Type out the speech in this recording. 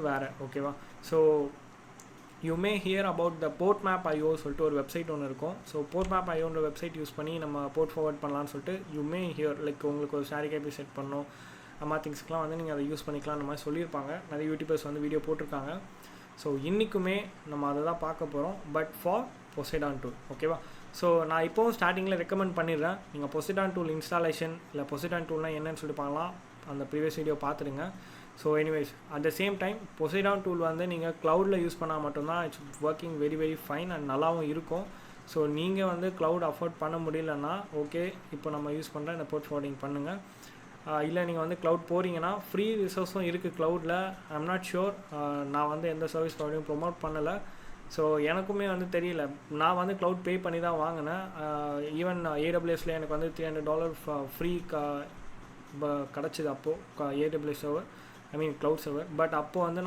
வேறு. ஓகேவா? So you may hear about the port map IO சொல்லிட்டு ஒரு வெப்சைட் ஒன்று இருக்கும். ஸோ போர்ட் மேப் ஐஓன்ற வெப்சைட் யூஸ் பண்ணி நம்ம போர்ட் ஃபார்வர்ட் பண்ணலான்னு சொல்லிட்டு யூ மே ஹியர் லைக் உங்களுக்கு ஒரு ஷேர் கேபி செட் பண்ணணும், அம்மா திங்ஸ்க்கெலாம் வந்து நீங்கள் அதை யூஸ் பண்ணிக்கலாம் அந்த மாதிரி சொல்லியிருப்பாங்க. நிறைய யூடியூபர்ஸ் வந்து வீடியோ போட்டிருக்காங்க. ஸோ இன்றைக்குமே நம்ம அதை தான் பார்க்க போகிறோம், பட் ஃபார் பொசைடான் டூல். ஓகேவா? ஸோ நான் இப்போவும் ஸ்டார்டிங்கில் ரெக்கமெண்ட் பண்ணிடுறேன், நீங்கள் பொசைடான் டூல் இன்ஸ்டாலேஷன் இல்லை பொசைடான் டூல்னால் என்னன்னு சொல்லிட்டு பார்க்கலாம், அந்த ப்ரீவியஸ் வீடியோ பார்த்துடுங்க. So anyways at the same time Poseidon tool வந்து நீங்கள் க்ளவுடில் யூஸ் பண்ணால் மட்டும்தான் it's working very very fine and நல்லாவும் இருக்கும். ஸோ நீங்கள் வந்து க்ளவுட் அஃபோர்ட் பண்ண முடியலன்னா ஓகே, இப்போ நம்ம யூஸ் பண்ணுற இந்த போர்ட் ஃபார்வர்டிங் பண்ணுங்கள். இல்லை நீங்கள் வந்து க்ளவுட் போகிறீங்கன்னா ஃப்ரீ ரிசோர்ஸும் இருக்குது க்ளவுடில். ஐம் நாட் ஷுர், நான் வந்து எந்த சர்வீஸ் ப்ரொவைடையும் ப்ரொமோட் பண்ணலை. ஸோ எனக்குமே வந்து தெரியல, நான் வந்து க்ளவுட் பே பண்ணி தான் வாங்கினேன். ஈவன் ஏடபிள்யூஎஸில் எனக்கு வந்து $300 ஃப்ரீ கிடச்சிது அப்போது AWS server, I mean cloud server. But அப்போது வந்து நான்